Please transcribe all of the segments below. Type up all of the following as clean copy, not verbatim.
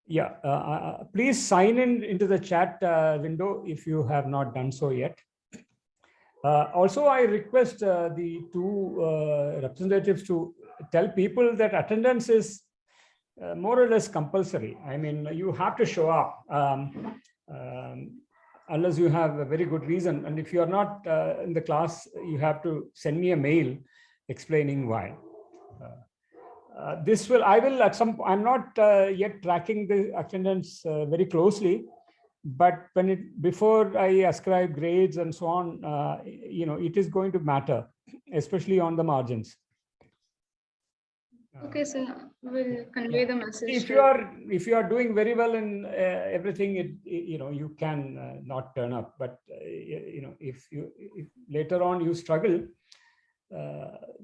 Yeah, please sign in into the chat window if you have not done so yet. Also, I request the two representatives to tell people that attendance is more or less compulsory. I mean, you have to show up unless you have a very good reason. And if you are not in the class, you have to send me a mail explaining why. This will, I will at some, I'm not yet tracking the attendance very closely, but before I ascribe grades and so on, it is going to matter, especially on the margins. Okay, sir. We'll convey the message. If you are doing very well in everything, you can not turn up. But if later on you struggle,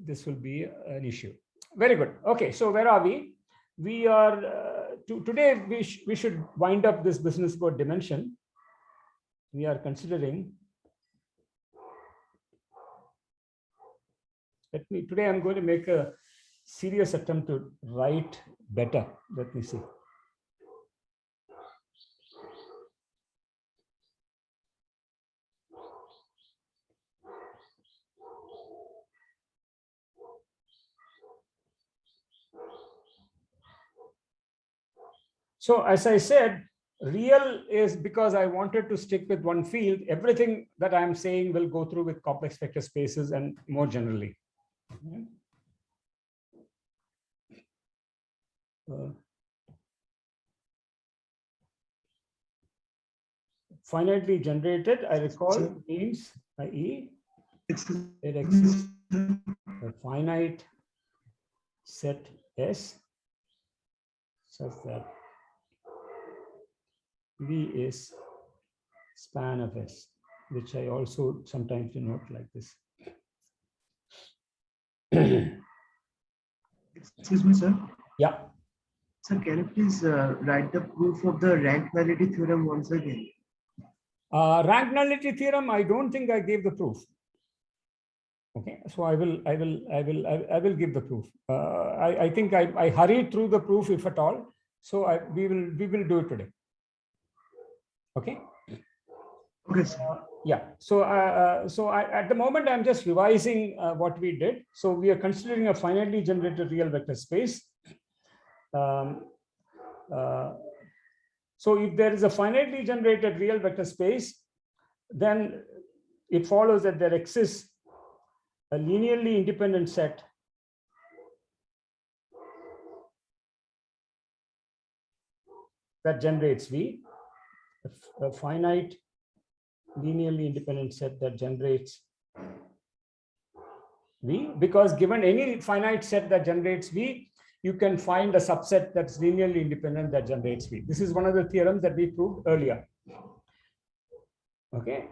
this will be an issue. Very good. Okay, so where are we? We are today. We should wind up this business about dimension. We are considering. Today I'm going to make a serious attempt to write better. Let me see. So as I said, real is because I wanted to stick with one field. Everything that I'm saying will go through with complex vector spaces and more generally. Finitely generated, I recall, means i.e. it exists a finite set S such that V is span of S, which I also sometimes denote like this. Excuse me, sir. Yeah. Sir, can you please write the proof of the rank nullity theorem once again? Rank nullity theorem, I don't think I gave the proof. Okay, so I will give the proof. I think I hurried through the proof, if at all. So we will do it today. Okay. Okay, sir. Yeah. So at the moment I'm just revising what we did. So we are considering a finitely generated real vector space. So if there is a finitely generated real vector space, then it follows that there exists a linearly independent set that generates V, a finite linearly independent set that generates V, because given any finite set that generates V, you can find a subset that's linearly independent that generates V. This is one of the theorems that we proved earlier. Okay,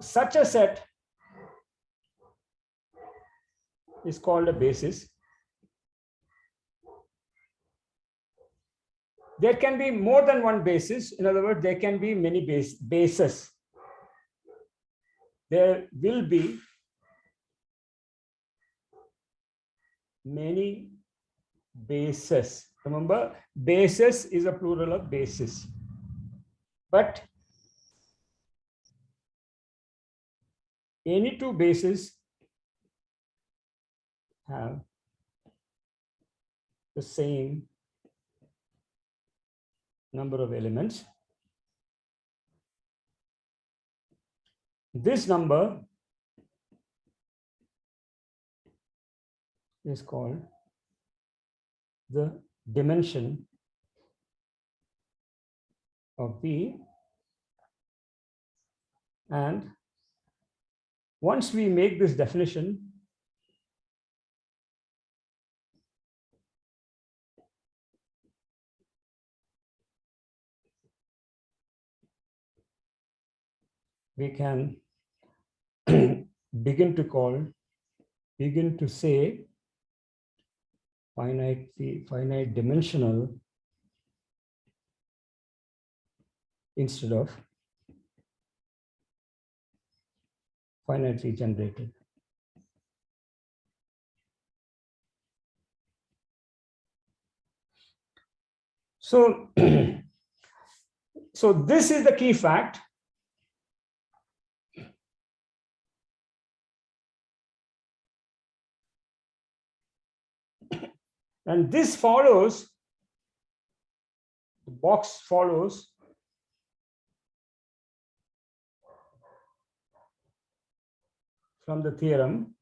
such a set is called a basis. There can be more than one basis. In other words, there can be many bases. There will be many bases. Remember, basis is a plural of basis. But any two bases have the same number of elements. This number is called the dimension of V, and once we make this definition, we can begin to say finite dimensional instead of finitely generated. So, so this is the key fact. And this follows, the box follows from the theorem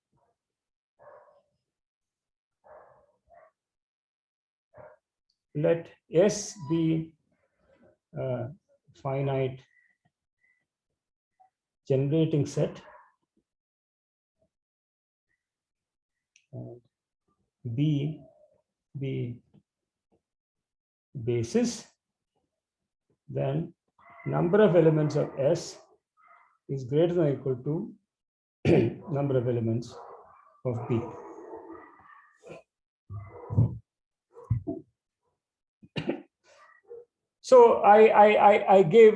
let S be a finite generating set and B be basis, then number of elements of S is greater than or equal to number of elements of B. So I gave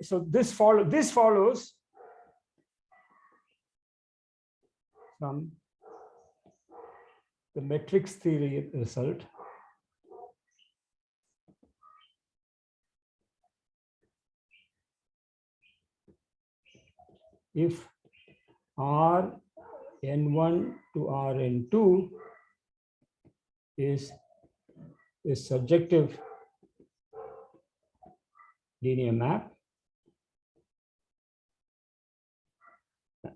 so this follows from the matrix theory result. If R n1 to R n2 is a surjective linear map,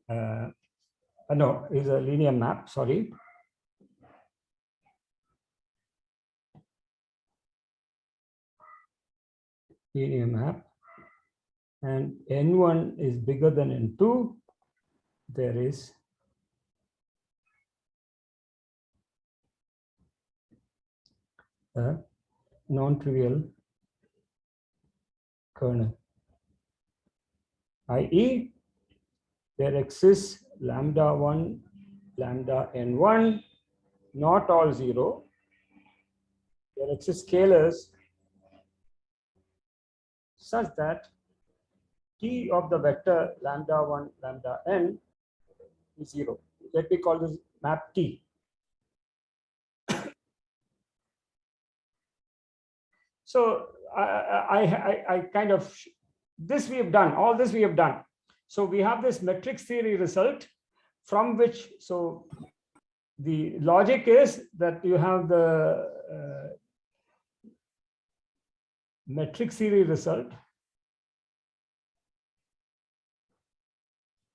no, is a linear map, sorry. Linear map, and n1 is bigger than n2, there is a non-trivial kernel, i.e. there exists lambda 1, lambda n1, not all 0. There exist scalars such that T of the vector lambda 1, lambda n is 0. Let me call this map T. So I kind of, this we have done, all this we have done. So we have this matrix theory result from which, so the logic is that you have the matrix theory result,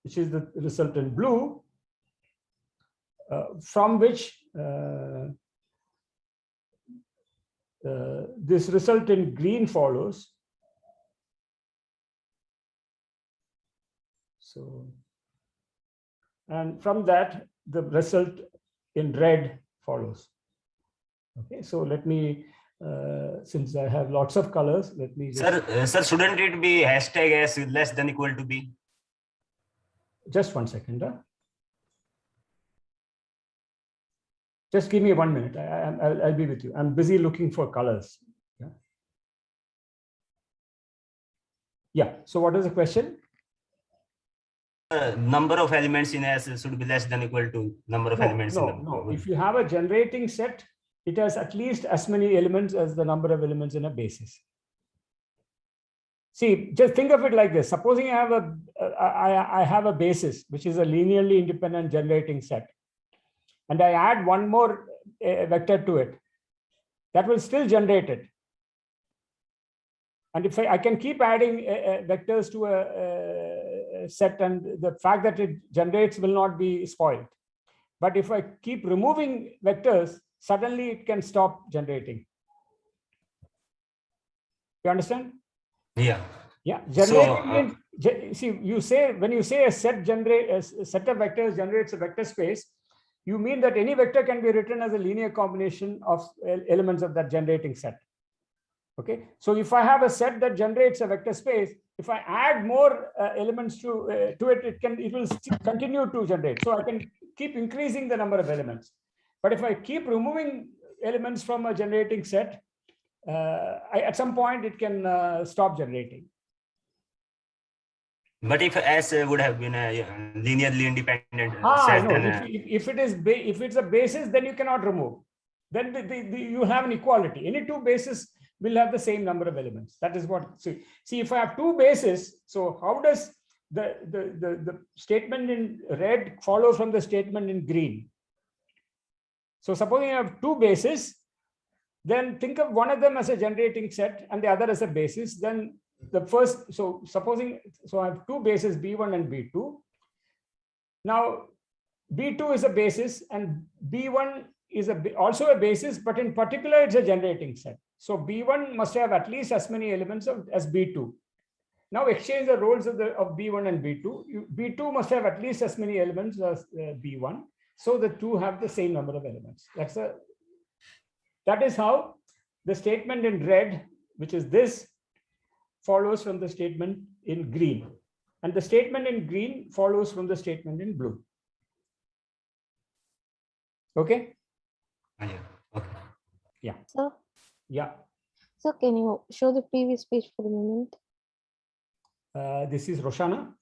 which is the result in blue, from which this result in green follows. So, and from that, the result in red follows. Okay, so let me, since I have lots of colors, let me just... Sir, shouldn't it be hashtag S less than equal to B? Just 1 second. Just give me 1 minute. I'll be with you. I'm busy looking for colors. Yeah. Yeah. So what is the question? Number of elements in S should be less than equal to number of elements in the... No. If you have a generating set, it has at least as many elements as the number of elements in a basis. See, just think of it like this. Supposing I have a basis, which is a linearly independent generating set, and I add one more vector to it, that will still generate it. And if I can keep adding vectors to a set, and the fact that it generates will not be spoiled. But if I keep removing vectors, suddenly it can stop generating. You understand? Yeah. Yeah. Generating means, see, you say, when you say a set of vectors generates a vector space, you mean that any vector can be written as a linear combination of elements of that generating set. Okay, so if I have a set that generates a vector space, if I add more elements to it, it will continue to generate. So I can keep increasing the number of elements. But if I keep removing elements from a generating set, at some point it can stop generating. But if S would have been a linearly independent set, no. If it's a basis, then you cannot remove. Then you have an equality. Any two bases will have the same number of elements. That is what, see if I have two bases, so how does the statement in red follow from the statement in green? So supposing I have two bases, then think of one of them as a generating set and the other as a basis. Then the first, so I have two bases, B1 and B2. Now, B2 is a basis and B1 is also a basis, but in particular, it's a generating set. So B1 must have at least as many elements as B2. Now exchange the roles of B1 and B2. B2 must have at least as many elements as B1. So the two have the same number of elements. That is how the statement in red, which is this, follows from the statement in green. And the statement in green follows from the statement in blue. Okay? Yeah. Okay. Yeah. So, yeah. So can you show the previous page for a moment? This is Roshana.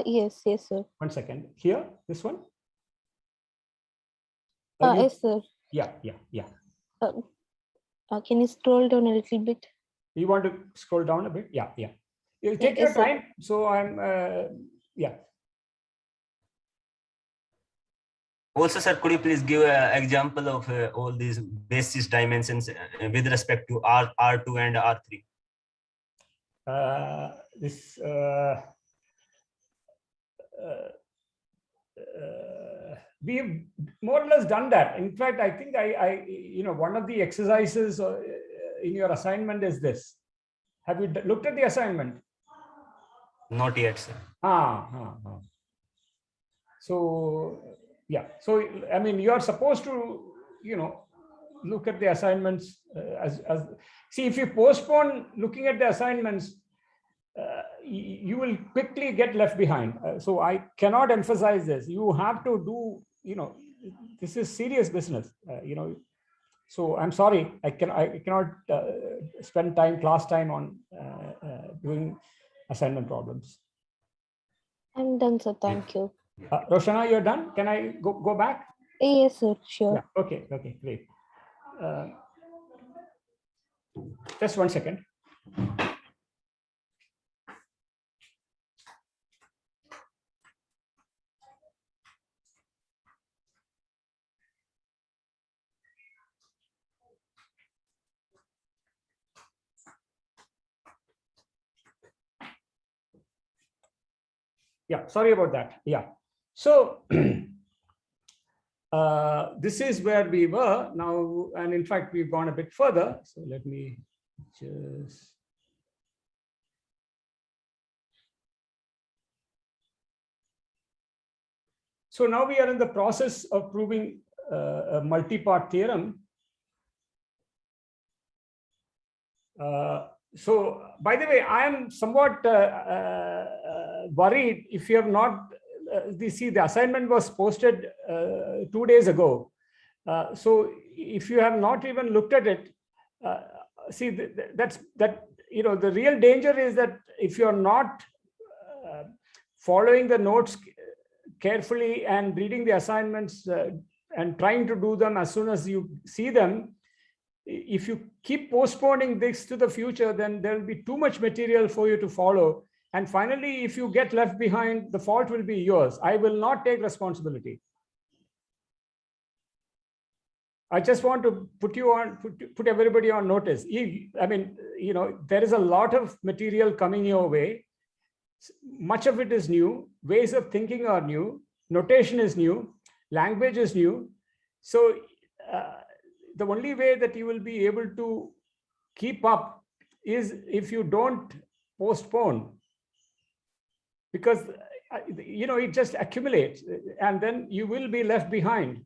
Yes, sir. 1 second. Here, this one. Yes, sir. Yeah. Can you scroll down a little bit? You want to scroll down a bit? Yeah. You take your Yes, sir. time. So I'm, yeah. Also, sir, could you please give an example of all these basis dimensions with respect to R2 and R3? We've more or less done that. In fact, I think one of the exercises in your assignment is this. Have you looked at the assignment? Not yet, sir. So yeah, so I mean, you are supposed to look at the assignments as see, if you postpone looking at the assignments, you will quickly get left behind. So I cannot emphasize this. You have to do, this is serious business, so I'm sorry, I cannot spend class time on doing assignment problems. I'm done, sir. Thank you. Roshana, you're done? Can I go back? Yes, sir. Sure. Yeah. Okay, great. Just 1 second. Yeah, sorry about that. Yeah. So this is where we were now, and in fact, we've gone a bit further. So let me just. So now we are in the process of proving a multi-part theorem. So, by the way, I am somewhat worried if you have not. The assignment was posted 2 days ago. So, if you have not even looked at it, see the real danger is that if you are not following the notes carefully and reading the assignments and trying to do them as soon as you see them, if you keep postponing this to the future, then there will be too much material for you to follow. And finally, if you get left behind, the fault will be yours. I will not take responsibility. I just want to put everybody on notice. I mean, there is a lot of material coming your way. Much of it is new. Ways of thinking are new. Notation is new. Language is new. So the only way that you will be able to keep up is if you don't postpone, because it just accumulates and then you will be left behind.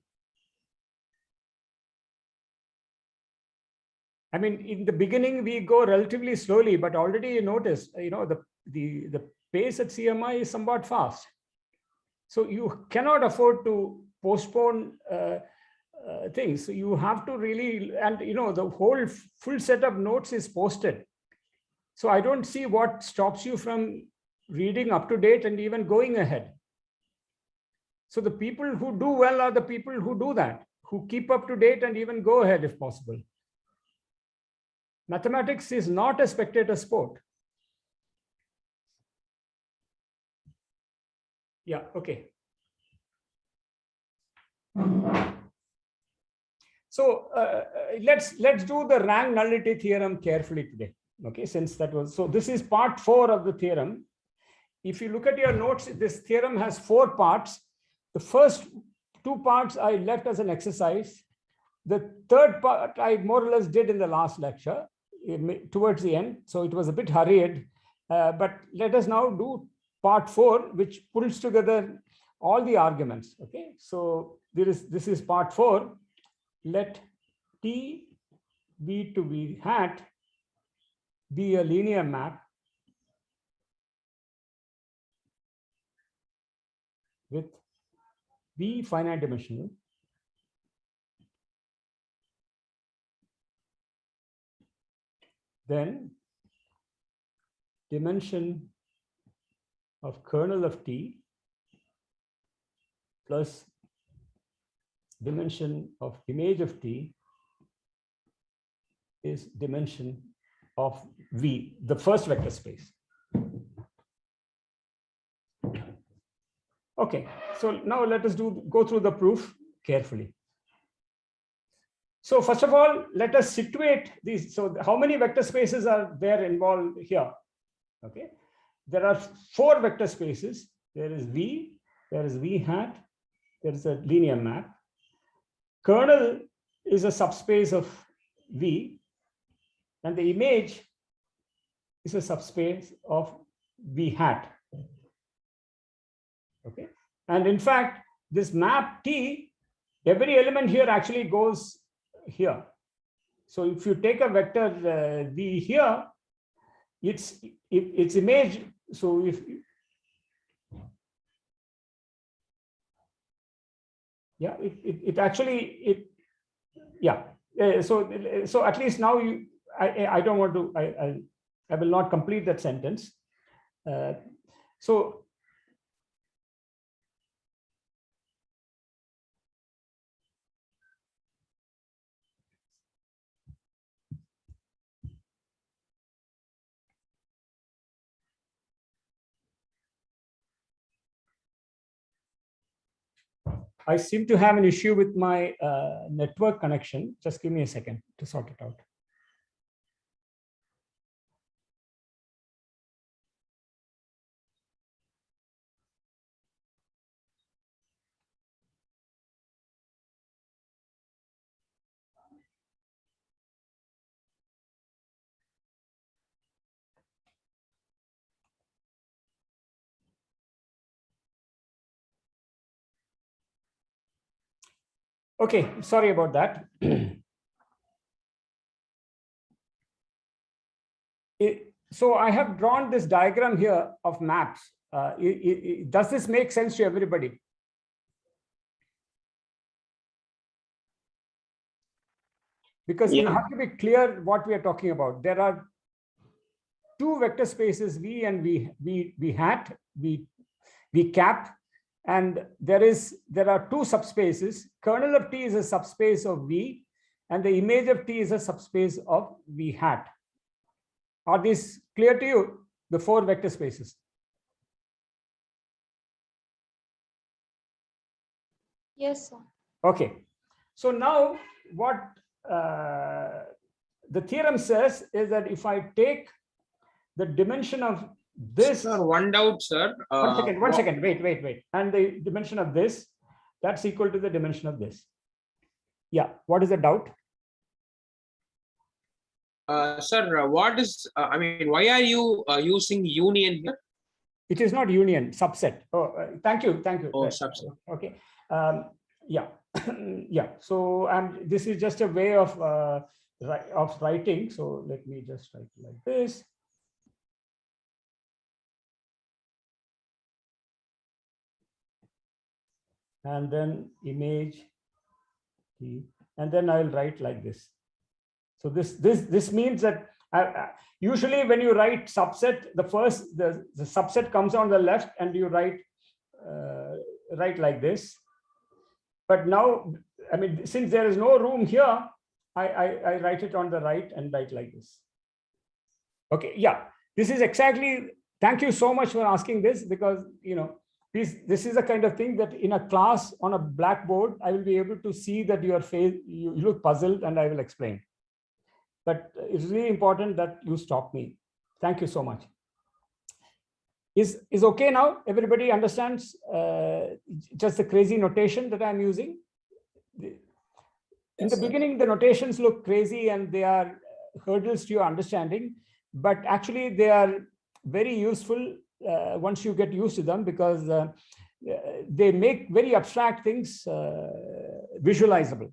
I mean, in the beginning we go relatively slowly, but already you notice, the pace at CMI is somewhat fast. So you cannot afford to postpone things. So you have to really, and the whole full set of notes is posted. So I don't see what stops you from reading up to date and even going ahead. So the people who do well are the people who do that, who keep up to date and even go ahead if possible. mathematics is not a spectator sport. Yeah, okay. So let's do the rank nullity theorem carefully today. Okay, since that was, so this is part 4 of the theorem. If you look at your notes, this theorem has 4 parts. The first 2 parts I left as an exercise. The third part I more or less did in the last lecture towards the end. So it was a bit hurried, but let us now do part 4, which pulls together all the arguments. Okay, so this is part 4. Let T B to V hat be a linear map with B finite dimensional then dimension of kernel of T plus dimension of image of T is dimension of V, the first vector space. Okay, so now let us go through the proof carefully. So first of all, let us situate these. So how many vector spaces are there involved here? Okay, there are 4 vector spaces. There is V, there is V hat, there is a linear map. Kernel is a subspace of V, and the image is a subspace of V hat. Okay, and in fact, this map T, every element here actually goes here. So if you take a vector V here, its image. So if yeah, it actually yeah. So at least now I don't want to. I will not complete that sentence. So. I seem to have an issue with my network connection. Just give me a second to sort it out. Okay, sorry about that. So I have drawn this diagram here of maps. Does this make sense to everybody? Because you have to be clear what we are talking about. There are 2 vector spaces, V and V hat, V cap, and there are 2 subspaces. Kernel of T is a subspace of V, and the image of T is a subspace of V hat. Are these clear to you? The 4 vector spaces. Yes, sir. Okay. So now what the theorem says is that if I take the dimension of this. Sir, one doubt, sir. One second. Wait. And the dimension of this, that's equal to the dimension of this. Yeah. What is the doubt? Sir, what is, I mean, why are you using union here? It is not union, subset. Oh, thank you. Oh, subset. Okay. Yeah. Yeah. So, and this is just a way of writing. So let me just write like this. And then image T, and then I will write like this. So this means that usually when you write subset, the subset comes on the left, and you write like this. But now, I mean, since there is no room here, I write it on the right and write like this. Okay, yeah, this is exactly, thank you so much for asking this, because, you know, this is the kind of thing that in a class on a blackboard, I will be able to see that your face, you look puzzled, and I will explain. But it's really important that you stop me. Thank you so much. Is okay now? Everybody understands just the crazy notation that I'm using? In the beginning, the notations look crazy and they are hurdles to your understanding, but actually they are very useful once you get used to them, because they make very abstract things visualizable.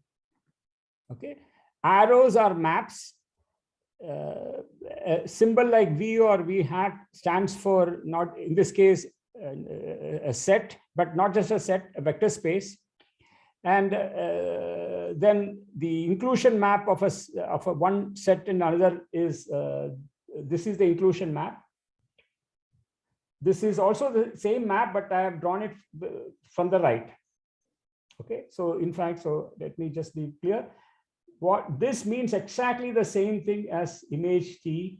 Okay, arrows are maps. A symbol like V or V hat stands for, not in this case a set, but not just a set, a vector space. And then the inclusion map of a one set in another is this is the inclusion map. This is also the same map, but I have drawn it from the right. Okay, so in fact, so let me just be clear. What this means exactly the same thing as image T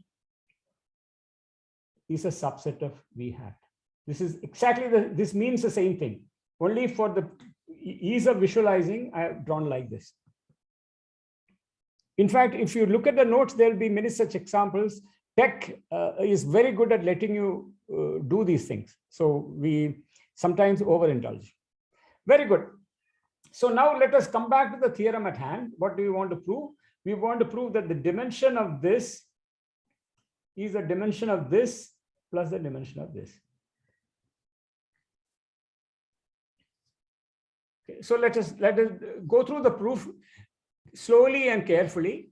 is a subset of V hat. This is exactly this means the same thing. Only for the ease of visualizing, I have drawn like this. In fact, if you look at the notes, there will be many such examples. Tech is very good at letting you do these things. So we sometimes overindulge. Very good. So now let us come back to the theorem at hand. What do we want to prove? We want to prove that the dimension of this is a dimension of this plus the dimension of this. Okay, so let us go through the proof slowly and carefully.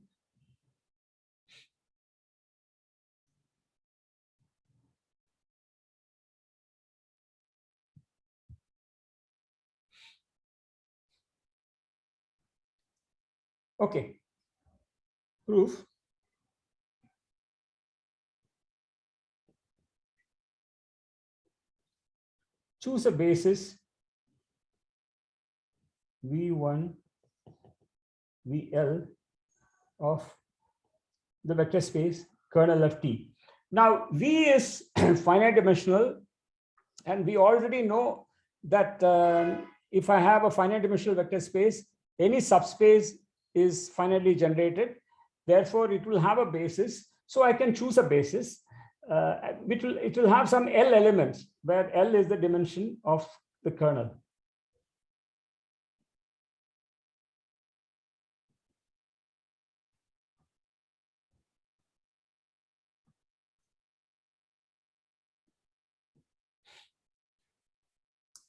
Okay, proof. Choose a basis V1, VL of the vector space kernel of T. Now, V is finite dimensional, and we already know that if I have a finite dimensional vector space, any subspace is finitely generated. Therefore, it will have a basis. So I can choose a basis. It will have some L elements, where L is the dimension of the kernel.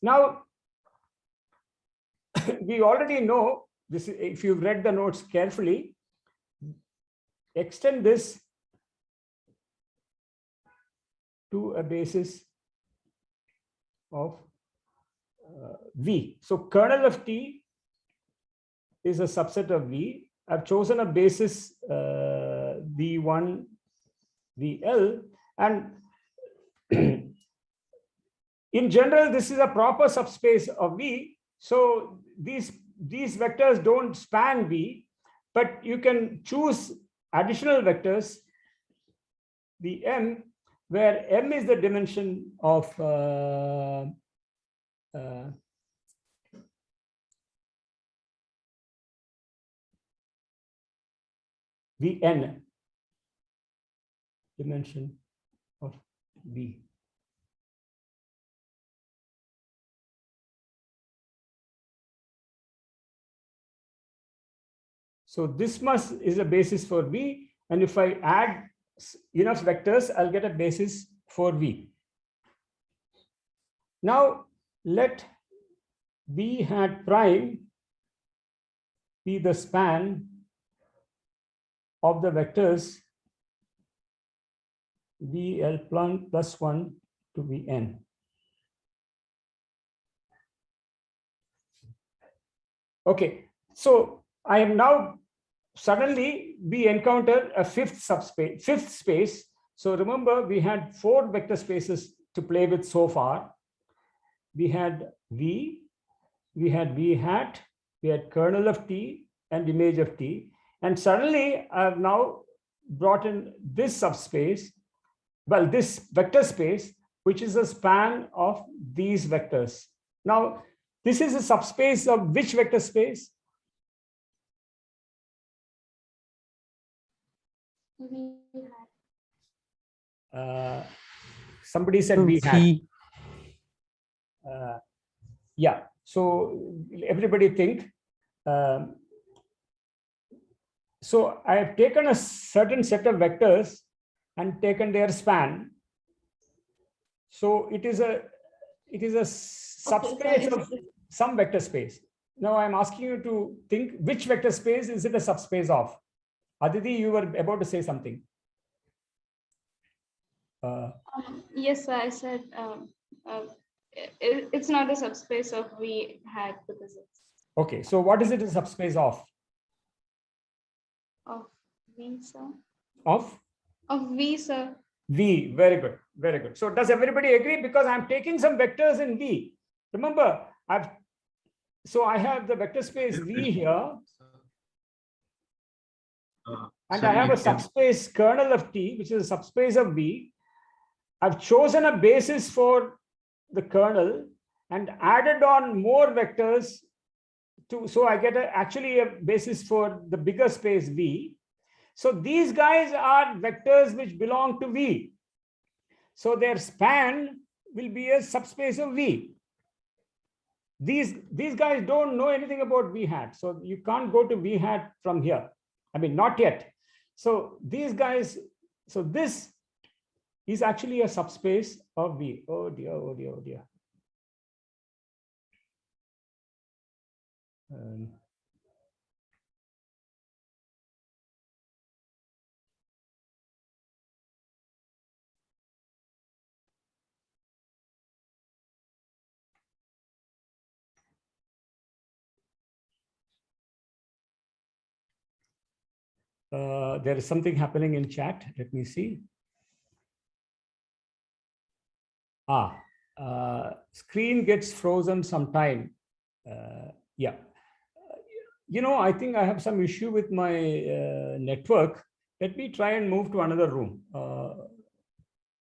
Now, we already know this. If you've read the notes carefully, extend this to a basis of V. So kernel of T is a subset of V. I've chosen a basis V1, VL, and in general, this is a proper subspace of V. So these vectors don't span V, but you can choose additional vectors, the M, where M is the dimension of Vn, dimension of V. So this is a basis for V, and if I add enough vectors, I'll get a basis for V. Now let V hat prime be the span of the vectors VL plus 1 to Vn. Okay, so I am now suddenly we encounter a fifth space. So remember, we had 4 vector spaces to play with so far. We had V, we had V hat, we had kernel of T and image of T. And suddenly I've now brought in this subspace, well, this vector space, which is a span of these vectors. Now, this is a subspace of which vector space? We had. Somebody said we had. V. Yeah, so everybody think. So I have taken a certain set of vectors and taken their span. So it is a subspace of some vector space. Now I'm asking you to think which vector space is it a subspace of? Aditi, you were about to say something. Yes, sir, I said it's not a subspace of V hat because it's Okay, so what is it a subspace of? of V, sir. Of Of V, sir. V. Very good, very good. So does everybody agree? Because I'm taking some vectors in V. Remember, I have the vector space V here, and I have a subspace kernel of T, which is a subspace of V. I've chosen a basis for the kernel and added on more vectors so I get actually a basis for the bigger space V. So these guys are vectors which belong to V. So their span will be a subspace of V. These guys don't know anything about V hat. So you can't go to V hat from here. I mean, not yet. So these guys, so this is actually a subspace of V. Oh dear, oh dear, oh dear. There is something happening in chat. Let me see. Screen gets frozen sometime. Yeah. You know, I think I have some issue with my network. Let me try and move to another room.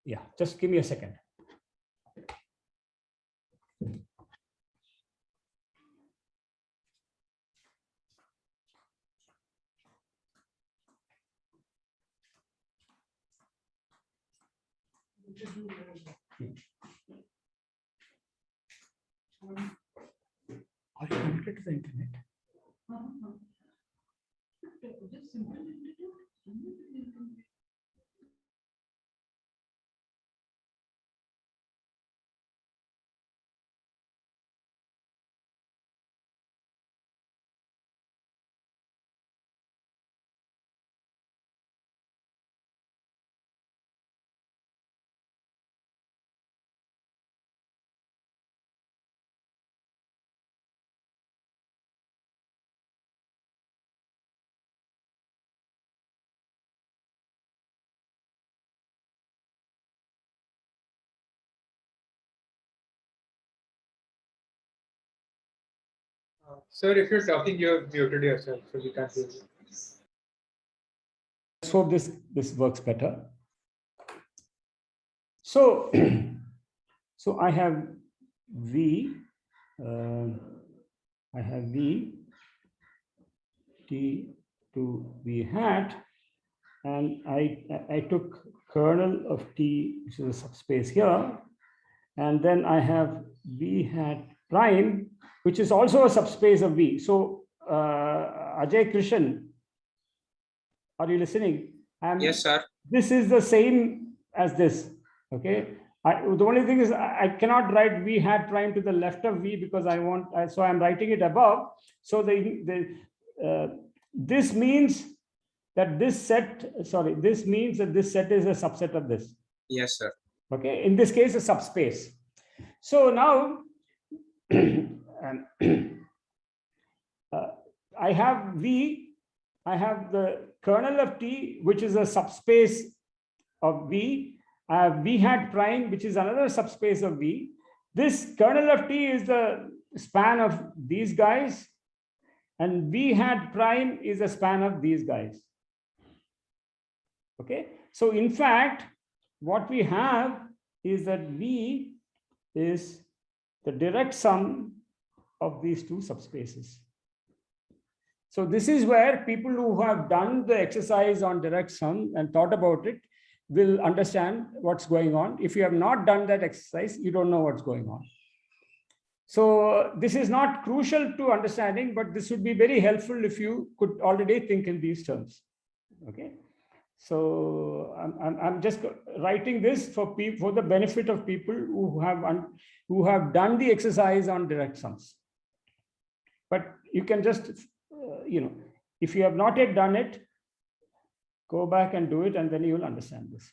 Yeah, just give me a second. Are you connected to the internet? Sir, if you're talking, you're muted yourself, so we can't hear you. Let's hope this works better. So, so I have V. I have V T to V hat, and I took kernel of T, which is a subspace here, and then I have V hat prime, which is also a subspace of V. So Ajay Krishan, are you listening? Yes, sir. This is the same as this. Okay. The only thing is I cannot write V hat prime to the left of V because so I'm writing it above. So this means that this set, this means that this set is a subset of this. Yes, sir. Okay. In this case, a subspace. So now I have V, I have the kernel of T, which is a subspace of V. I have V hat prime, which is another subspace of V. This kernel of T is the span of these guys. And V hat prime is a span of these guys. Okay, so in fact, what we have is that V is the direct sum of these two subspaces. So this is where people who have done the exercise on direct sum and thought about it will understand what's going on. If you have not done that exercise, you don't know what's going on. So this is not crucial to understanding, but this would be very helpful if you could already think in these terms. Okay, so I'm just writing this for the benefit of people who have done the exercise on direct sums. But you can just if you have not yet done it, go back and do it, and then you will understand this.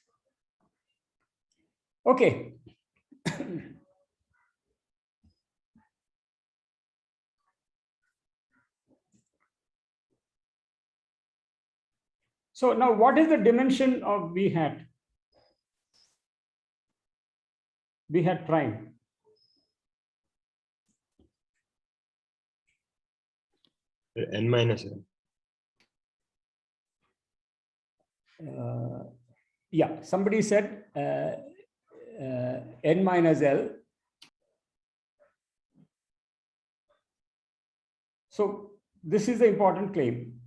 Okay. So now what is the dimension of V hat? V hat prime. N minus L. Yeah, somebody said N minus L. So this is the important claim.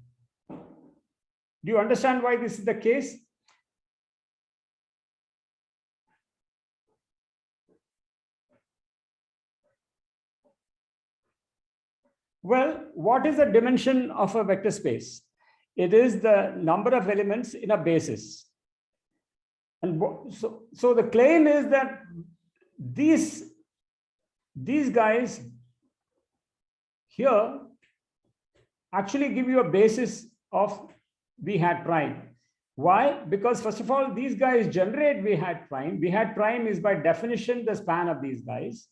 Do you understand why this is the case? Well, what is the dimension of a vector space? It is the number of elements in a basis. And so the claim is that these guys here actually give you a basis of V hat prime. Why? Because first of all, these guys generate V hat prime. V hat prime is by definition the span of these guys.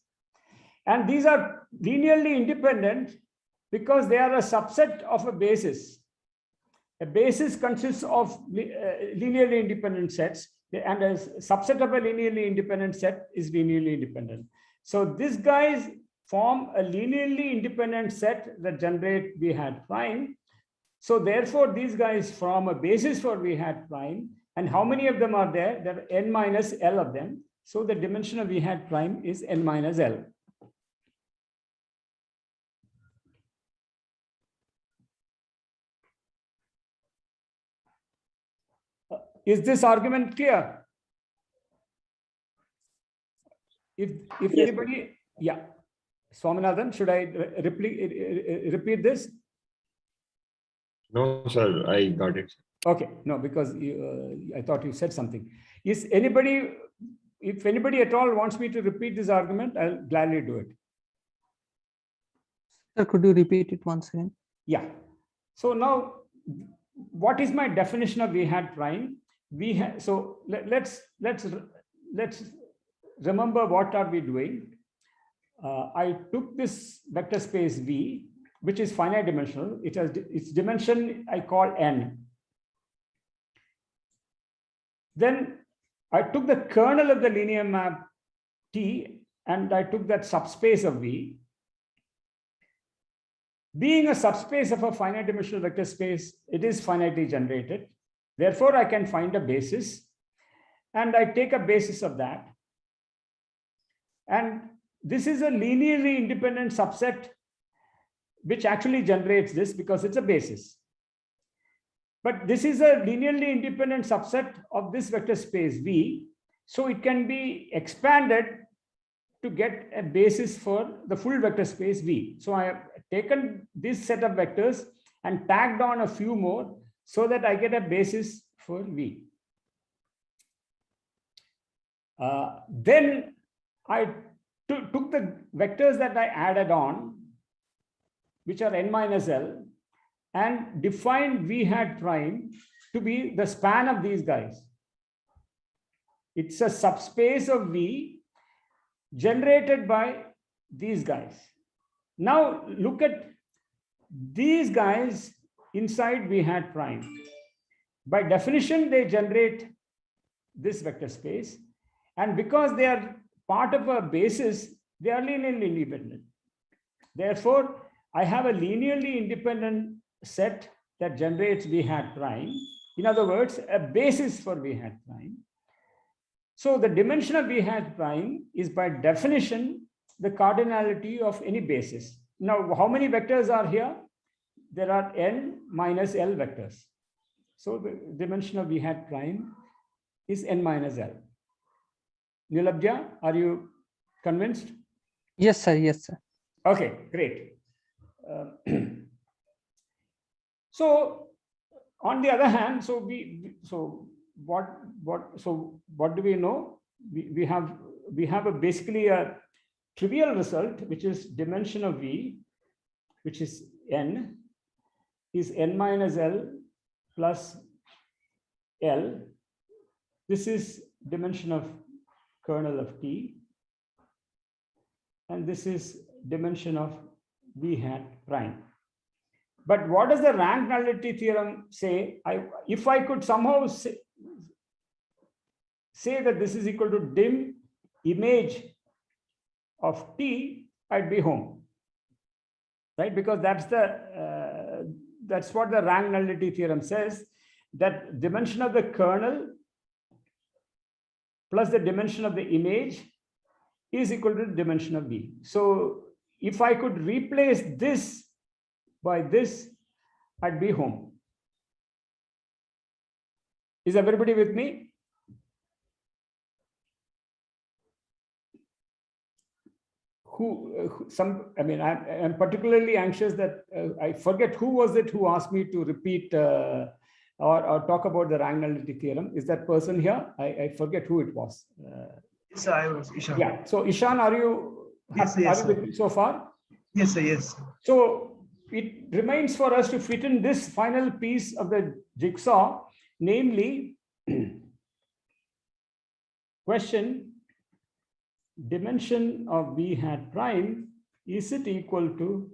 And these are linearly independent because they are a subset of a basis. A basis consists of linearly independent sets, and a subset of a linearly independent set is linearly independent. So these guys form a linearly independent set that generate V hat prime. So therefore, these guys form a basis for V hat prime. And how many of them are there? There are N minus L of them. So the dimension of V hat prime is N minus L. Is this argument clear? If yes, anybody, yeah, Swaminathan, should I repeat this? No, sir, I got it. Okay, no, because I thought you said something. Is anybody, if anybody at all wants me to repeat this argument, I'll gladly do it. Sir, could you repeat it once again? Yeah. So now, what is my definition of V hat prime? So let's remember what are we doing. I took this vector space V, which is finite dimensional. It has its dimension I call n. Then I took the kernel of the linear map T, and I took that subspace of V. Being a subspace of a finite dimensional vector space, it is finitely generated. Therefore, I can find a basis, and I take a basis of that. And this is a linearly independent subset which actually generates this because it's a basis. But this is a linearly independent subset of this vector space V, so it can be expanded to get a basis for the full vector space V. So I have taken this set of vectors and tagged on a few more so that I get a basis for V. Then I took the vectors that I added on, which are n minus L, and defined V hat prime to be the span of these guys. It's a subspace of V generated by these guys. Now look at these guys inside V hat prime. By definition, they generate this vector space. And because they are part of a basis, they are linearly independent. Therefore, I have a linearly independent set that generates V hat prime. In other words, a basis for V hat prime. So the dimension of V hat prime is by definition the cardinality of any basis. Now, how many vectors are here? There are n minus L vectors. So the dimension of V hat prime is n minus L. Nilabja, are you convinced? Yes, sir. Yes, sir. Okay, great. So on the other hand, so what do we know? We have a basically a trivial result, which is dimension of V, which is n, is n minus L plus L. This is dimension of kernel of T, and this is dimension of V hat prime. But what does the rank nullity theorem say? If I could somehow say that this is equal to dim image of T, I'd be home, right? Because that's what the rank nullity theorem says, that dimension of the kernel plus the dimension of the image is equal to the dimension of V. So if I could replace this by this, I'd be home. Is everybody with me? I'm particularly anxious that I forget who was it who asked me to repeat or talk about the rank nullity theorem. Is that person here? I forget who it was. Yes, I was Ishan. Yeah. So Ishan, are you Yes, with me so far? Yes, sir. Yes. So it remains for us to fit in this final piece of the jigsaw, namely question, dimension of V hat prime, is it equal to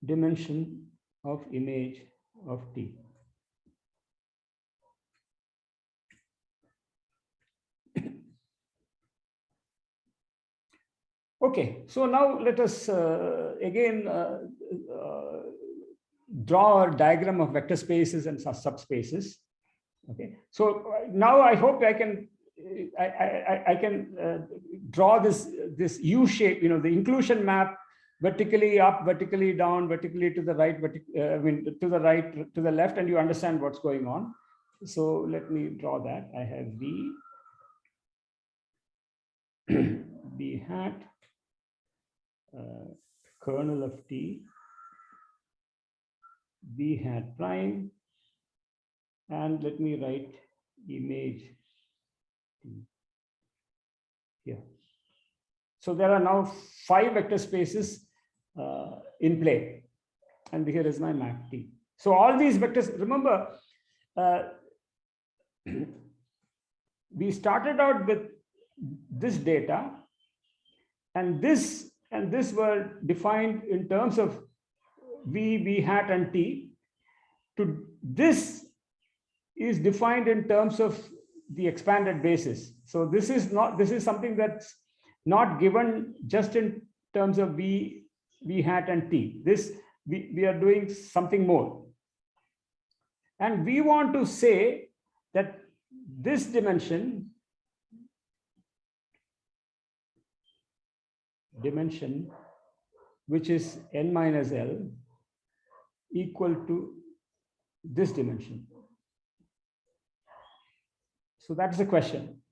dimension of image of T? Okay, so now let us again draw a diagram of vector spaces and subspaces. Okay, so now I hope I can draw this U shape, the inclusion map, vertically up, vertically down, vertically to the right, to the right, to the left, and you understand what's going on. So let me draw that. I have V hat, kernel of T, V hat prime, and let me write image here. So there are now 5 vector spaces in play, and here is my map T. So all these vectors, remember, we started out with this data, and this were defined in terms of V hat and T. To this is defined in terms of the expanded basis. So this is something that's not given just in terms of V hat and T. We are doing something more. And we want to say that this dimension which is n minus L equal to this dimension. So that's the question.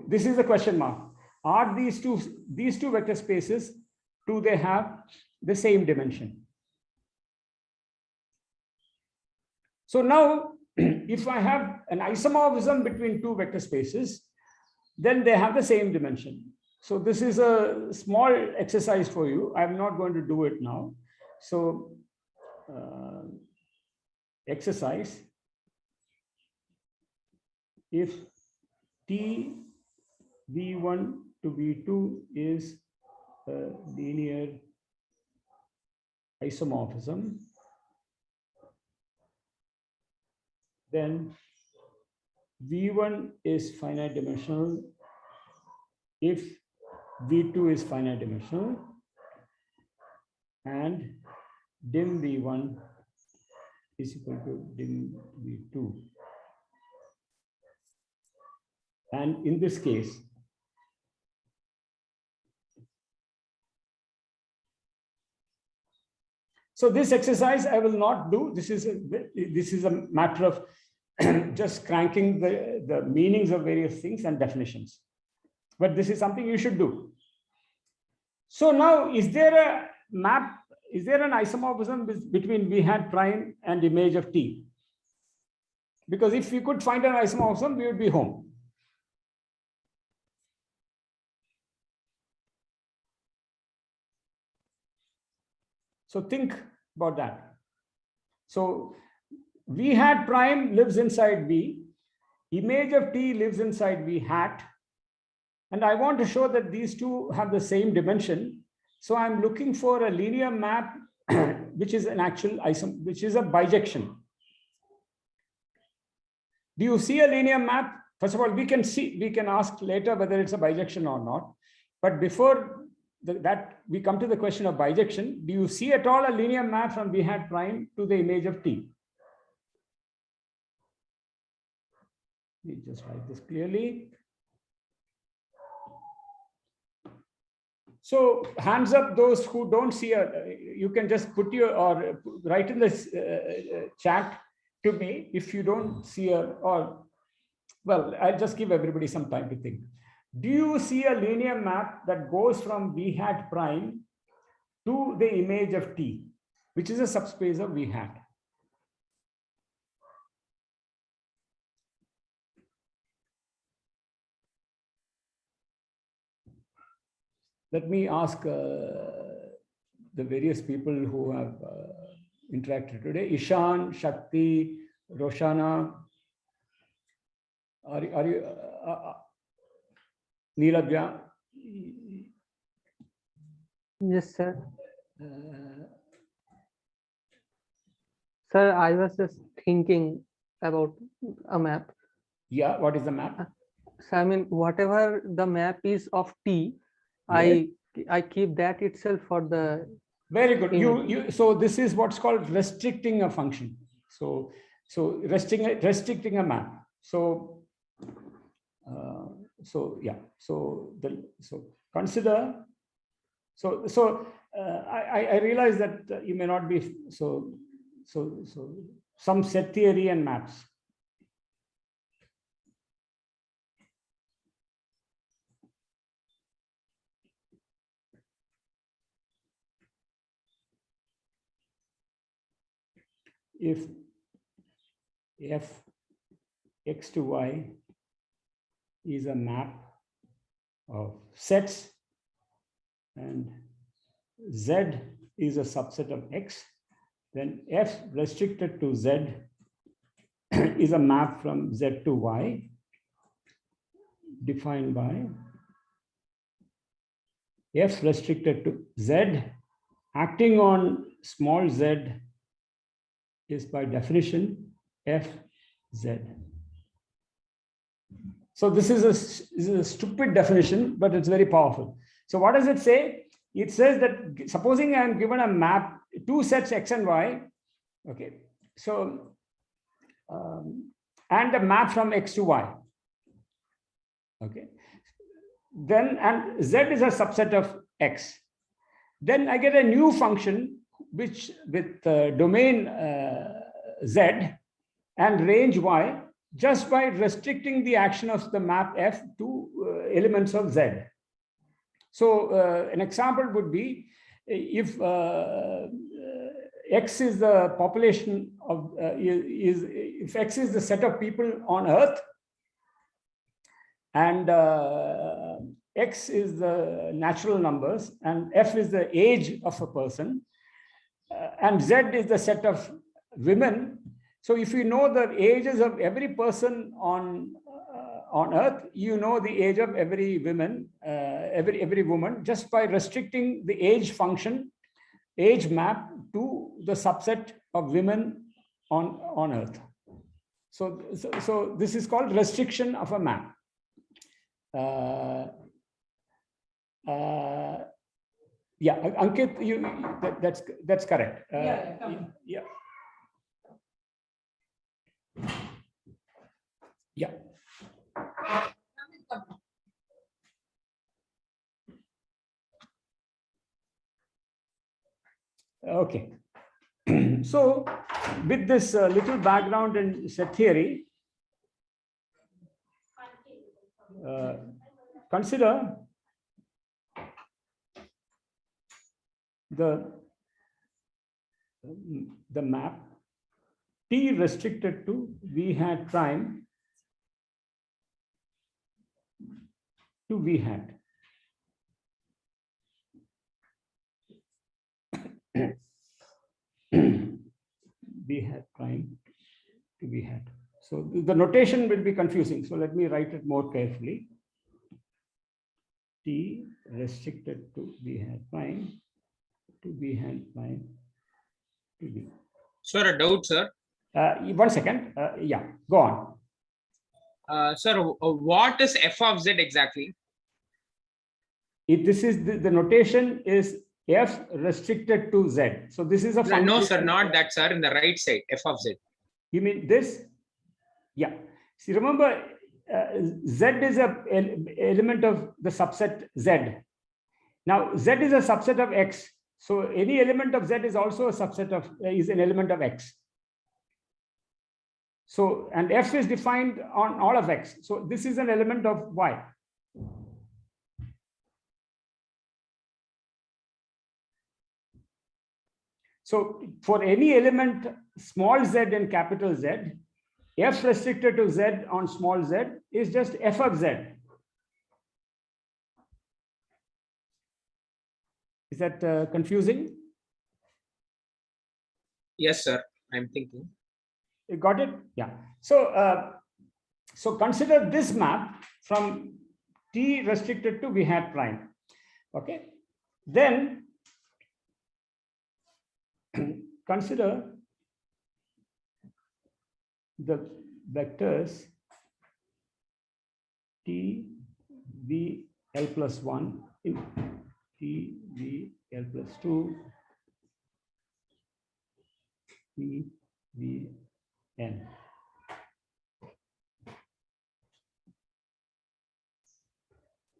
This is the question mark. Are these two vector spaces, do they have the same dimension? So now, if I have an isomorphism between two vector spaces, then they have the same dimension. So this is a small exercise for you. I'm not going to do it now. So exercise, if T V1 to V2 is a linear isomorphism, then V1 is finite dimensional if V2 is finite dimensional, and dim V1 is equal to dim V2. And in this case, so this exercise I will not do. This is a matter of just cranking the meanings of various things and definitions. But this is something you should do. So now, is there a map? Is there an isomorphism between V hat prime and image of T? Because if we could find an isomorphism, we would be home. So think about that. So V hat prime lives inside V, image of T lives inside V hat, and I want to show that these two have the same dimension. So I'm looking for a linear map which is an actual which is a bijection. Do you see a linear map? First of all, we can ask later whether it's a bijection or not. But before that we come to the question of bijection, do you see at all a linear map from V hat prime to the image of T? We just write this clearly. So hands up those who don't see you can just put your, or write in this chat to me if you don't see well, I'll just give everybody some time to think. Do you see a linear map that goes from V hat prime to the image of T, which is a subspace of V hat? Let me ask the various people who have interacted today. Ishan, Shakti, Roshana, are you Neelabja? Yes, sir. Sir, I was just thinking about a map. Yeah, what is the map? So I mean, whatever the map is of T, Yes. I keep that itself for the. Very good. So this is what's called restricting a function. So restricting a map. So yeah. So consider. I realize that you may not be so some set theory and maps. If f x to y is a map of sets and z is a subset of x, then f restricted to z is a map from z to y defined by f restricted to z acting on small z is by definition fz. So this is a stupid definition, but it's very powerful. So what does it say? It says that supposing I am given a map, two sets x and y, okay, so and a map from x to y, okay, then and z is a subset of x, then I get a new function which with domain z and range y just by restricting the action of the map f to elements of z. So an example would be if x is the population of if x is the set of people on earth and x is the natural numbers and f is the age of a person, and z is the set of women. So if you know the ages of every person on earth, you know the age of every woman, every woman, just by restricting the age function, age map to the subset of women on earth. So this is called restriction of a map. Yeah, Ankit, that's correct. Yeah. Yeah. Okay. So, with this little background in set theory, consider the map T restricted to V hat prime to V hat. V hat prime to V hat. So the notation will be confusing. So let me write it more carefully. T restricted to V hat prime to V hat prime to V. Sir, a doubt, sir. 1 second. Yeah, go on. Sir, what is f of z exactly? This is the notation is f restricted to z. So this is a function. No, sir, not that, sir. In the right side, f of z. You mean this? Yeah. See, remember, z is a element of the subset z. Now, z is a subset of x. So any element of z is also a subset of is an element of x. So, and f is defined on all of x. So this is an element of y. So for any element small z and capital Z, f restricted to z on small z is just f of z. Is that confusing? Yes, sir. I'm thinking. You got it? Yeah. So, so consider this map from T restricted to V hat prime. Okay. Then consider the vectors T V L plus 1 in T V L plus 2 T V N.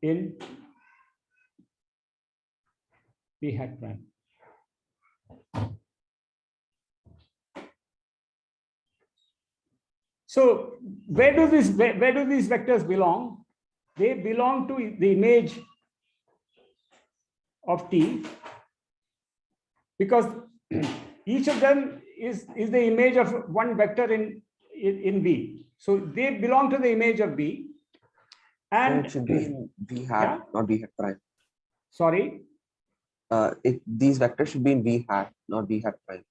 In V hat prime. So where do these vectors belong? They belong to the image of T, because each of them is the image of one vector in V. So they belong to the image of V. And it should be in V hat, yeah? not V hat prime. Sorry. These vectors should be in V hat, not V hat prime.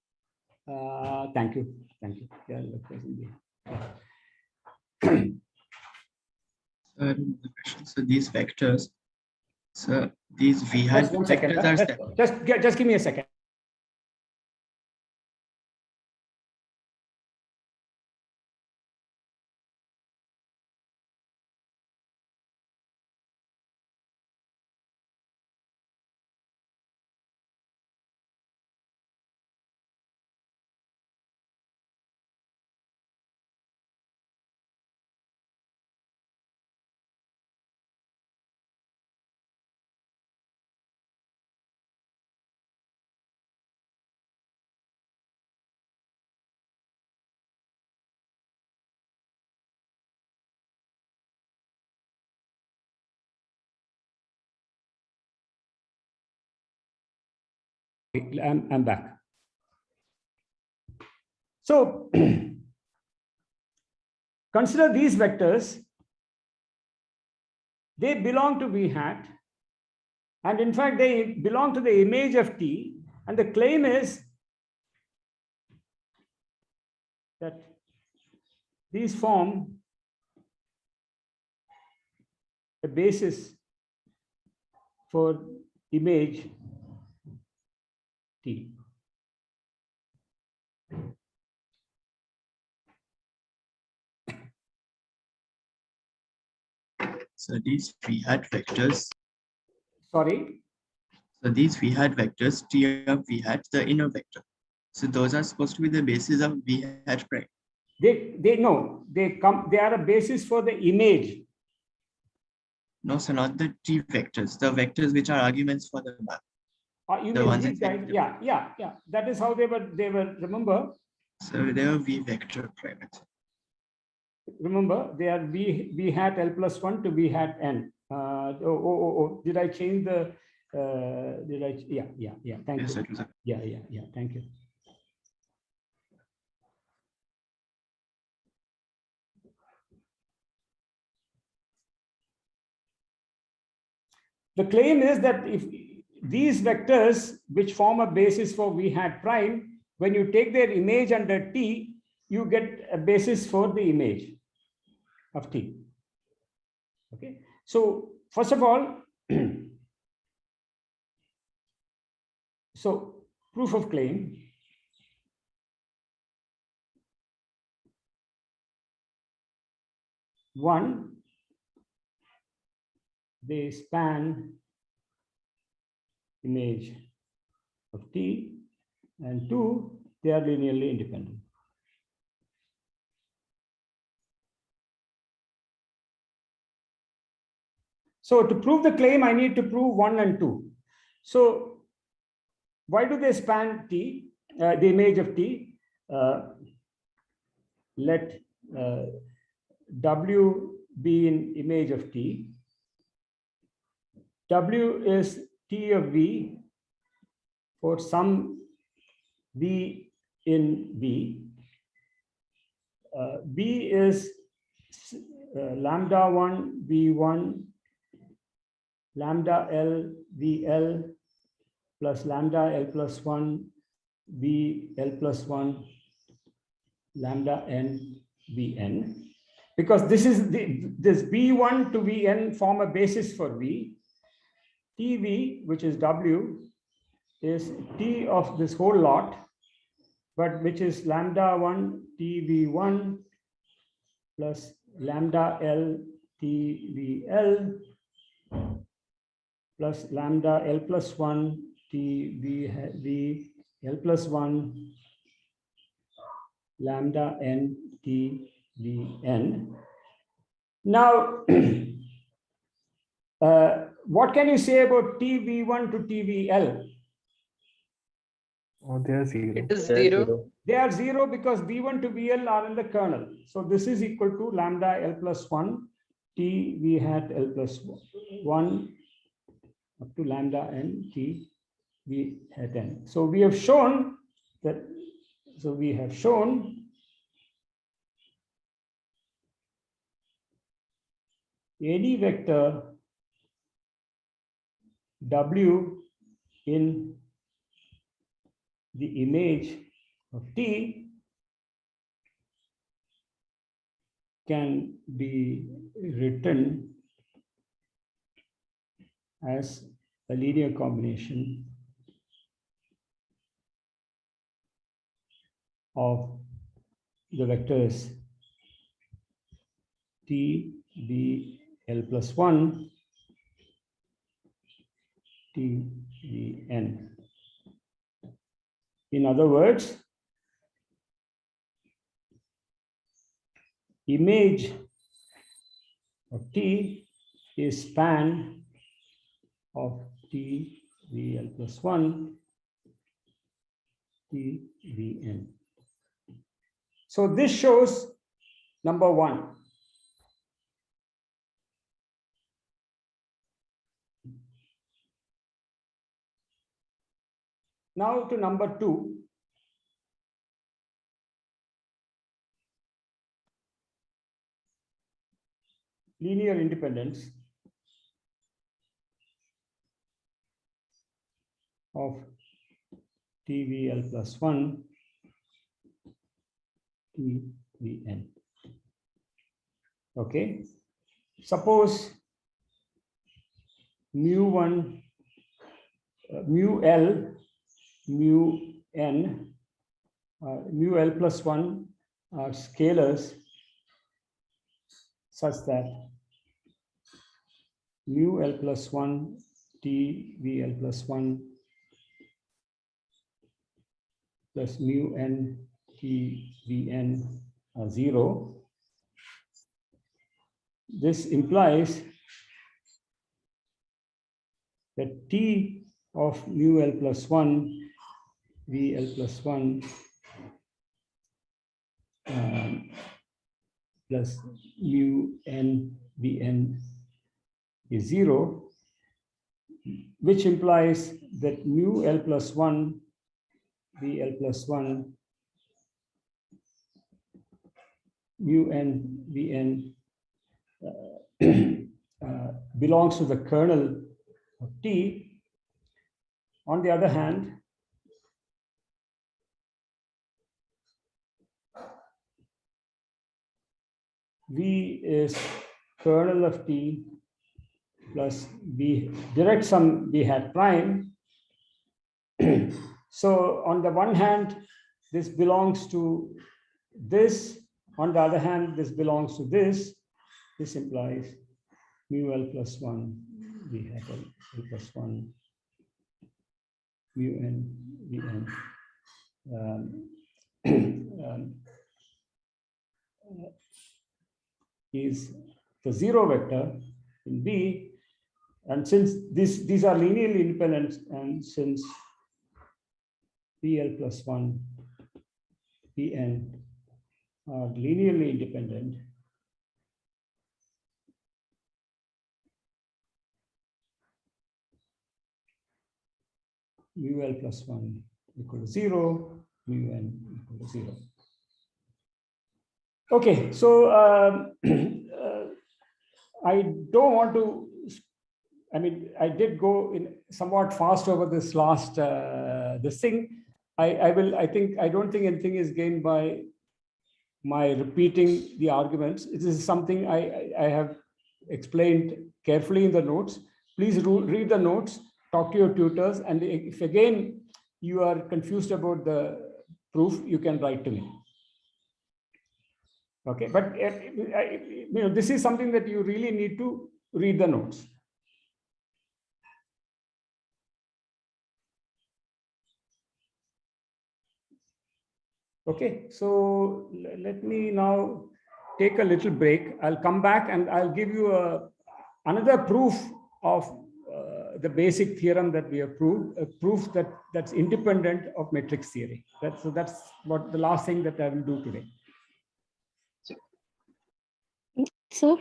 Thank you. Thank you. Yeah, vectors in V. So these vectors, so these V hat Just 1 second. vectors are Just give me a second. I'm back. So consider these vectors. They belong to V hat. And in fact, they belong to the image of T. And the claim is that these form a basis for image T. so these V hat vectors. Sorry. So these V hat vectors, T of V hat, the inner vector. So those are supposed to be the basis of V hat prime. They are a basis for the image. No, so not the T vectors, the vectors which are arguments for the map. You The mean ones these guys? inside. Yeah. That is how they were, remember? So they are V vector prime. Remember, they are V hat L plus 1 to V hat N. Did I change the, yeah, thank Yes, you. it was a- Yeah, thank you. The claim is that if these vectors, which form a basis for V hat prime, when you take their image under T, you get a basis for the image of T. Okay, so first of all, so proof of claim. One, they span image of T, and two, they are linearly independent. So to prove the claim, I need to prove 1 and 2. So why do they span T, the image of T? Let W be in image of T. W is T of V for some V in V. V is lambda 1 V1 lambda L VL plus lambda L plus 1 V L plus 1 lambda N Vn. Because this V1 to Vn form a basis for V. TV, which is W, is T of this whole lot, but which is lambda 1 TV1 plus lambda L TVL plus lambda L plus 1 TV L plus 1 lambda N TVN. Now, what can you say about TV1 to TVL? Oh, they are zero. It is zero. They are zero because V1 to VL are in the kernel. So this is equal to lambda L plus 1 T V hat L plus 1 up to lambda N T V hat N. So we have shown that, any vector W in the image of T can be written as a linear combination of the vectors T, V, L plus 1, T, V, N. In other words, image of T is span of T, V, L plus 1, T, V, N. So this shows number 1. Now to number 2. Linear independence of TVL plus 1 TVN. Okay. Suppose mu1, mu L, mu N, mu L plus 1 are scalars such that mu L plus 1 t vl plus 1 plus mu n t vn are 0. This implies that t of mu l plus 1 vl plus 1 plus mu n vn is 0, which implies that mu l plus 1 vl plus 1 mu n vn belongs to the kernel of T. On the other hand, V is kernel of T plus V direct sum V hat prime. So on the one hand, this belongs to this. On the other hand, this belongs to this. This implies mu L plus 1 V hat L plus 1 mu n V n is the 0 vector in B, and since these are linearly independent, and since PL plus 1 Pn are linearly independent, mu L plus 1 equal to 0, mu n equal to 0. Okay, so I don't want to, I mean, I did go in somewhat fast over this last this thing. I don't think anything is gained by my repeating the arguments. It is something I have explained carefully in the notes. Please read the notes, talk to your tutors, and if again you are confused about the proof, you can write to me. Okay, but this is something that you really need to read the notes. Okay, so let me now take a little break. I'll come back and I'll give you another proof of the basic theorem that we have proved, a proof that's independent of matrix theory. That's what the last thing that I will do today. Sir?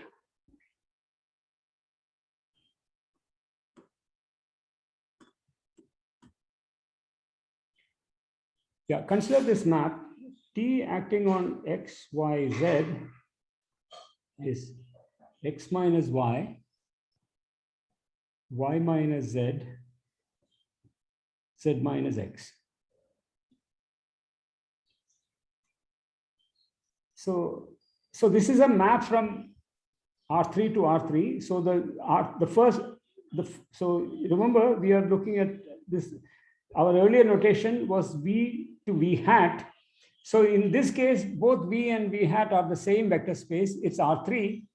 Yeah, consider this map. T acting on x, y, z is x minus y, y minus z, z minus x. So this is a map from R3 to R3. So so remember, we are looking at this. Our earlier notation was V to V hat. So in this case, both V and V hat are the same vector space. It's R3.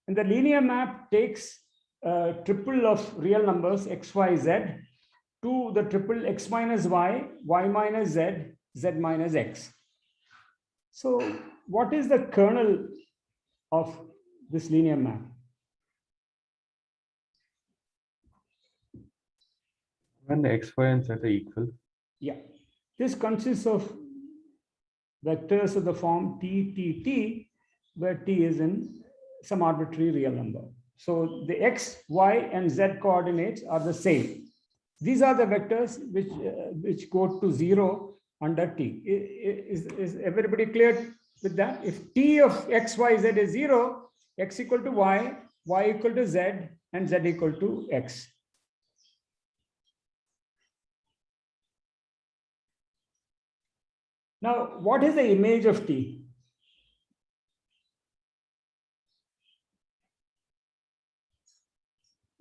And the linear map takes a triple of real numbers, x, y, z, to the triple x minus y, y minus z, z minus x. So what is the kernel of this linear map? When x, y, and z are equal. Yeah, this consists of vectors of the form t, t, t, where t is in some arbitrary real number. So the x, y, and z coordinates are the same. These are the vectors which go to 0 under t. Is everybody clear with that? If t of x, y, z is 0, x equal to y, y equal to z, and z equal to x. Now, what is the image of T?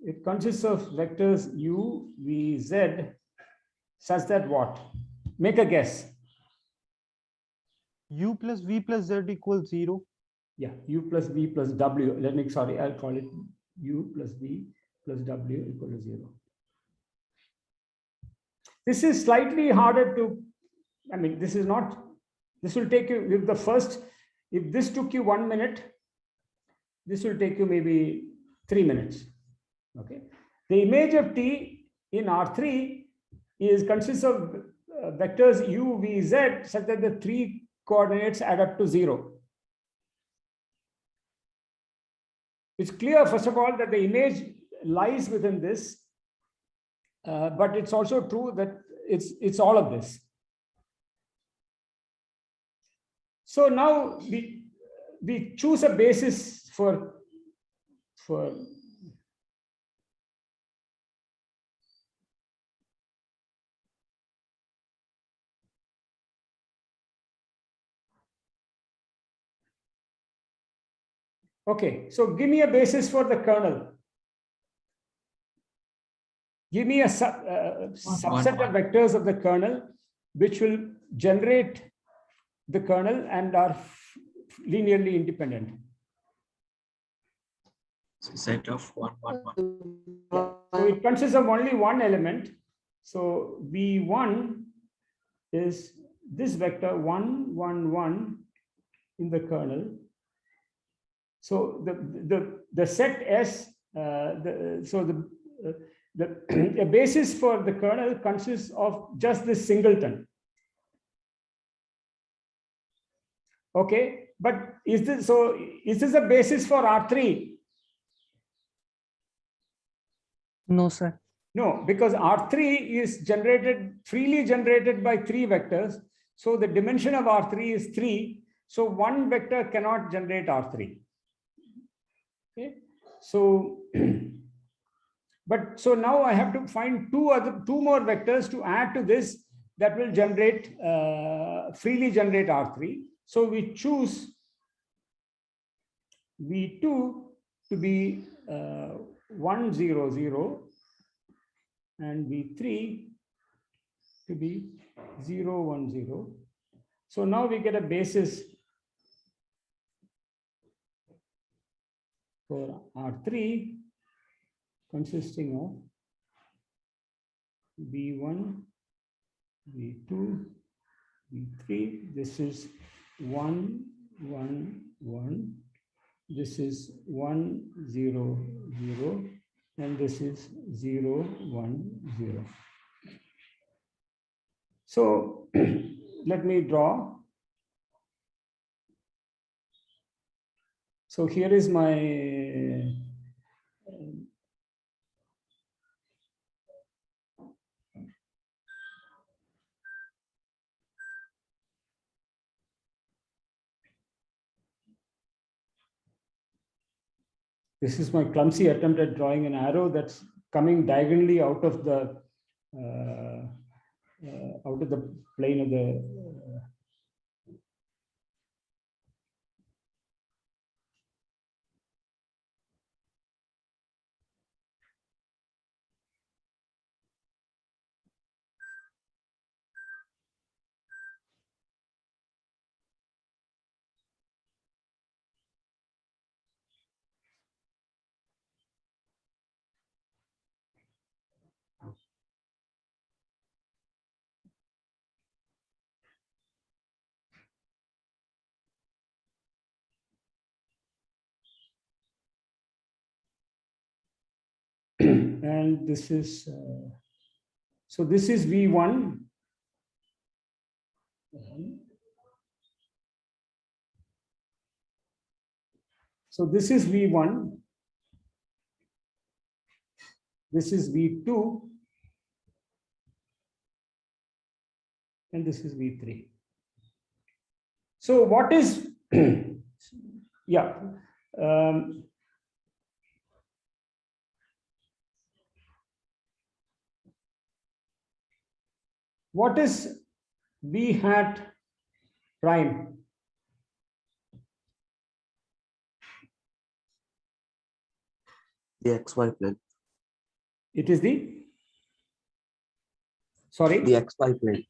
It consists of vectors u, v, z, such that what? Make a guess. U plus v plus z equals 0. Yeah, u plus v plus w. I'll call it u plus v plus w equal to 0. This is slightly harder to, I mean, this is not, this will take you, if the first, if this took you 1 minute, this will take you maybe 3 minutes. Okay. The image of T in R3 consists of vectors u, v, z, such that the 3 coordinates add up to 0. It's clear, first of all, that the image lies within this, but it's also true that it's all of this. So now we choose a basis for okay, so give me a basis for the kernel. Give me a subset of vectors of the kernel which will generate the kernel and are linearly independent. So set of 1, 1, 1. Yeah. So it consists of only one element. So V1 is this vector 1, 1, 1 in the kernel. So the set S, the basis for the kernel consists of just this singleton. Okay, but is this a basis for R3? No, sir. No, because R3 is freely generated by 3 vectors. So the dimension of R3 is 3. So one vector cannot generate R3. Okay, so so now I have to find two more vectors to add to this that will generate freely generate R3. So we choose V2 to be 1, 0, 0 and V3 to be 0, 1, 0. So now we get a basis for R3 consisting of V1, V2, V3. This is 1, 1, 1. This is 1, 0, 0. And this is 0, 1, 0. So let me draw. So here is my this is my clumsy attempt at drawing an arrow that's coming diagonally out of the plane of the and this is so this is V1. So this is V1. This is V2. And this is V3. So what is, yeah. What is V hat prime? The XY plane. It is the, sorry? The XY plane.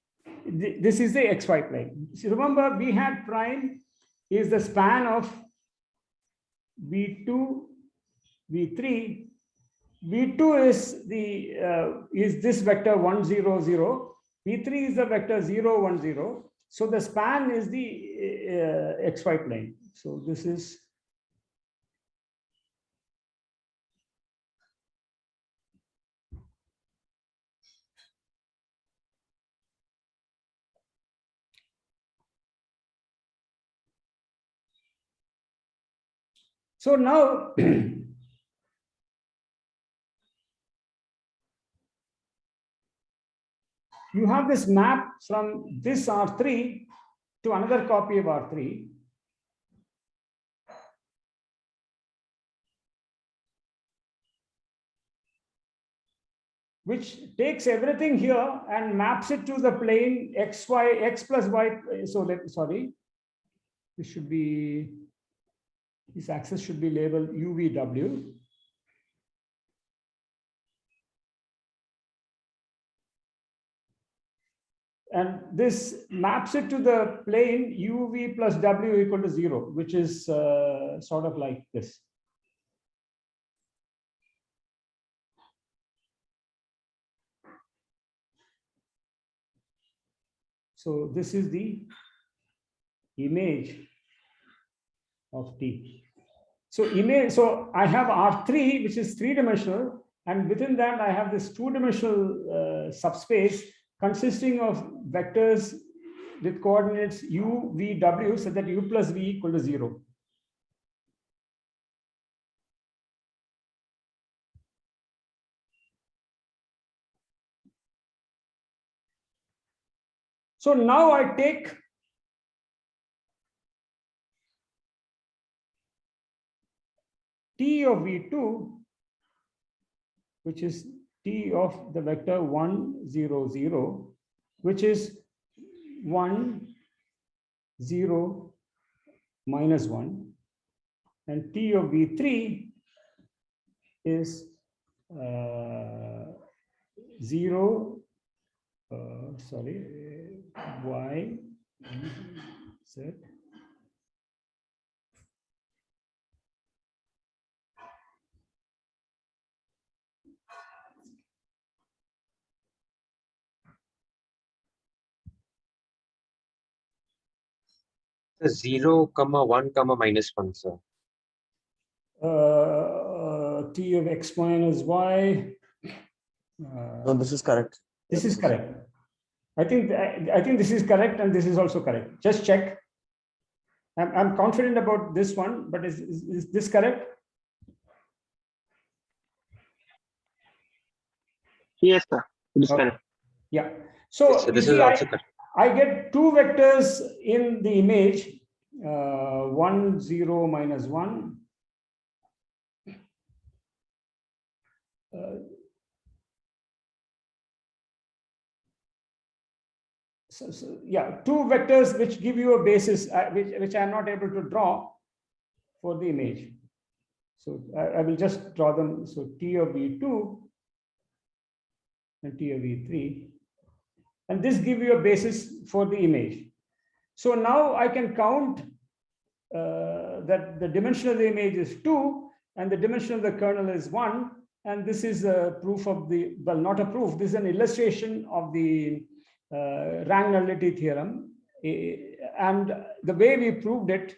This is the XY plane. So remember, V hat prime is the span of V2, V3, V2 is this vector 1, 0, 0. V3 is the vector 0, 1, 0. So the span is the xy plane. So this is so now you have this map from this R3 to another copy of R3. Which takes everything here and maps it to the plane x, y, x plus y. So this should be, this axis should be labeled UVW. And this maps it to the plane UV plus W equal to 0, which is sort of like this. So this is the image of T. So I have R3, which is three-dimensional, and within that I have this two-dimensional subspace consisting of vectors with coordinates u, v, w, so that u plus v equal to 0. So now I take T of V2, which is T of the vector 1, 0, 0, which is 1, 0, minus 1. And T of V3 is 0, y, z. The 0, 1, -1, sir. T of x minus y. No, this is correct. This is correct. I think this is correct, and this is also correct. Just check. I'm confident about this one, but is this correct? Yes, sir. It is Okay. correct. Yeah. So Yes, sir, you this see, is also correct. I get two vectors in the image, 1, 0, minus 1. Yeah, two vectors which give you a basis, which I'm not able to draw for the image. So I will just draw them. So T of V2 and T of V3. And this gives you a basis for the image. So now I can count that the dimension of the image is 2 and the dimension of the kernel is 1. And this is a proof of the, well, not a proof, this is an illustration of the rank nullity theorem. And the way we proved it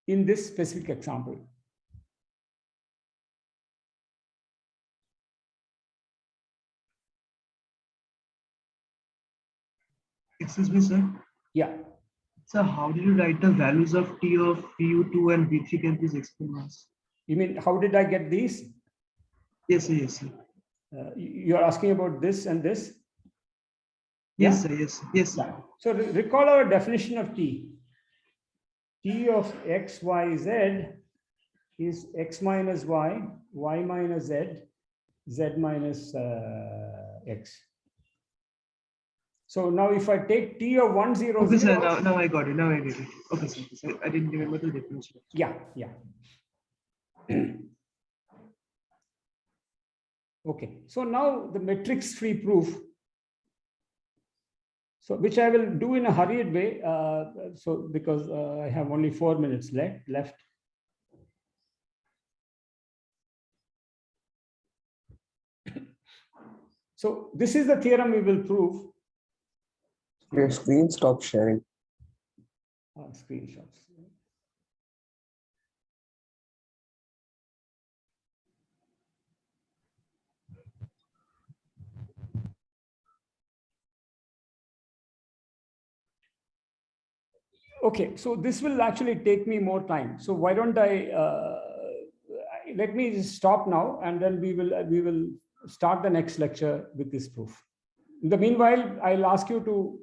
in this specific example. Excuse me, sir. Yeah. So how did you write the values of T of VU2 and V3? Can you please explain us? You mean, how did I get these? Yes, sir. Yes, sir. You're asking about this and this? Yes, sir. Yes, yes, sir. Yeah. So recall our definition of T. T of x, y, z is x minus y, y minus z, z minus x. So now if I take T of 1, 0, Okay, 0. sir. Now I got it. Now I get it. Okay, sir. I didn't remember the definition. Yeah, yeah. Okay. So now the matrix-free proof. So which I will do in a hurried way. So because I have only 4 minutes left. So this is the theorem we will prove. Your screen stopped sharing. Screenshots. Okay, so this will actually take me more time. So why don't let me just stop now, and then we will start the next lecture with this proof. In the meanwhile, I'll ask you to